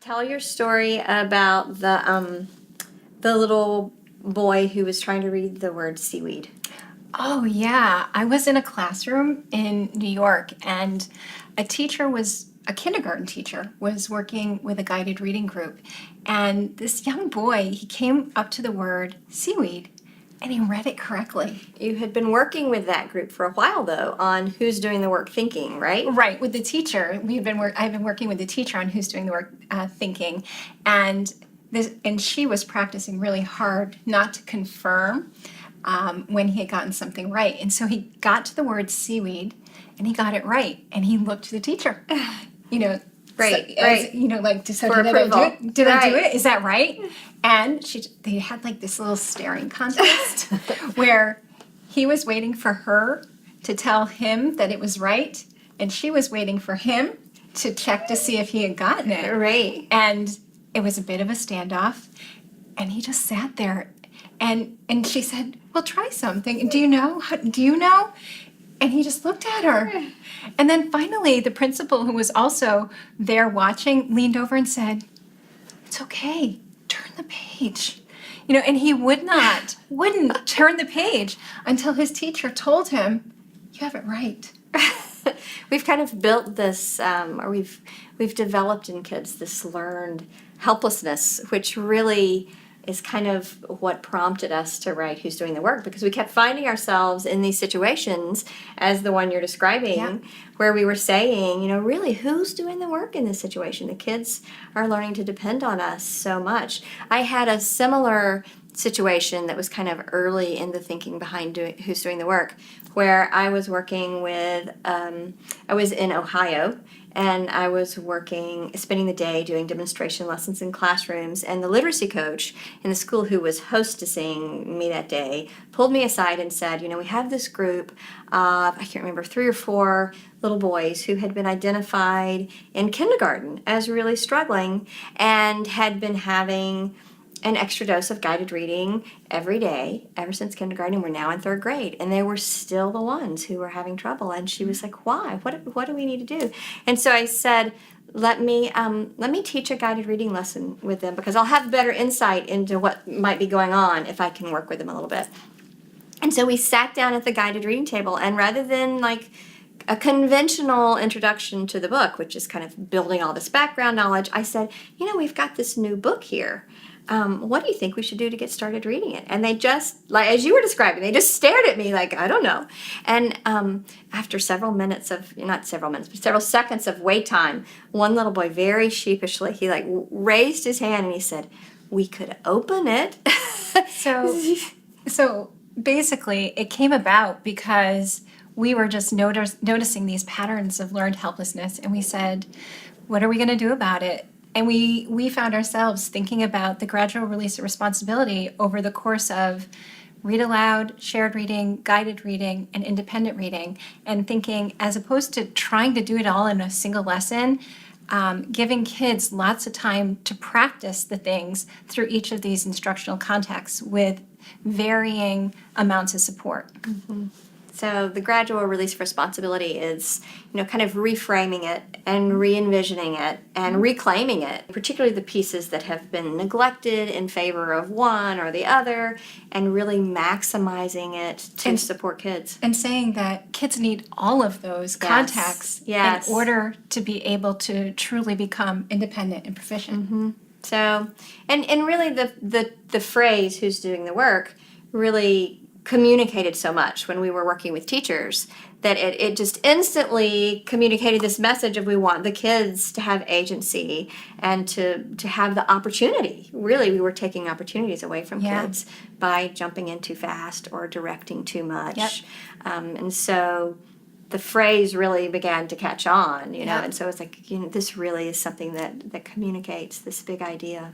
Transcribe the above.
Tell your story about the little boy who was trying to read the word seaweed. Oh, yeah. I was in a classroom in New York, and a kindergarten teacher, was working with a guided reading group. And this young boy, he came up to the word seaweed, and he read it correctly. You had been working with that group for a while, though, on who's doing the work thinking, right? Right, with the teacher. I've been working with the teacher on who's doing the work thinking, and she was practicing really hard not to confirm when he had gotten something right. And so he got to the word seaweed, and he got it right, and he looked to the teacher. Right, So, right. Did I do it? Did I do it? Is that right? And they had like this little staring contest where he was waiting for her to tell him that it was right, and she was waiting for him to check to see if he had gotten it. Right. And it was a bit of a standoff, and he just sat there, and she said, "Well, try something. Do you know? Do you know?" And he just looked at her. And then finally, the principal, who was also there watching, leaned over and said, "It's okay. Turn the page." And he wouldn't turn the page until his teacher told him, "You have it right." We've kind of built this, or we've developed in kids this learned helplessness, which really is kind of what prompted us to write Who's Doing the Work, because we kept finding ourselves in these situations, as the one you're describing, Yeah. where we were saying, really, who's doing the work in this situation? The kids are learning to depend on us so much. I had a similar situation that was kind of early in the thinking behind Who's Doing the Work, where I was working with, I was in Ohio, and I was spending the day doing demonstration lessons in classrooms, and the literacy coach in the school who was hostessing me that day pulled me aside and said, we have this group of, I can't remember, 3 or 4 little boys who had been identified in kindergarten as really struggling and had been having an extra dose of guided reading every day ever since kindergarten, and we're now in 3rd grade, and they were still the ones who were having trouble. And she was like, "Why? What do we need to do?" And so I said, let me teach a guided reading lesson with them, because I'll have better insight into what might be going on if I can work with them a little bit. And so we sat down at the guided reading table, and rather than like a conventional introduction to the book, which is kind of building all this background knowledge, I said, we've got this new book here. What do you think we should do to get started reading it? And they just, like as you were describing, they just stared at me like, I don't know. And after several seconds of wait time, one little boy very sheepishly, he like raised his hand and he said, "We could open it." So basically, it came about because we were just noticing these patterns of learned helplessness, and we said, what are we going to do about it? And we found ourselves thinking about the gradual release of responsibility over the course of read aloud, shared reading, guided reading, and independent reading, and thinking, as opposed to trying to do it all in a single lesson, giving kids lots of time to practice the things through each of these instructional contexts with varying amounts of support. Mm-hmm. So the gradual release of responsibility is, kind of reframing it and re-envisioning it and reclaiming it, particularly the pieces that have been neglected in favor of one or the other, and really maximizing it to support kids. And saying that kids need all of those contexts in order to be able to truly become independent and proficient. Mm-hmm. So, and really the phrase, "who's doing the work," really communicated so much when we were working with teachers that it just instantly communicated this message of we want the kids to have agency and to have the opportunity. Really, we were taking opportunities away from kids by jumping in too fast or directing too much. Yep. And so the phrase really began to catch on, and so it's like, this really is something that communicates this big idea.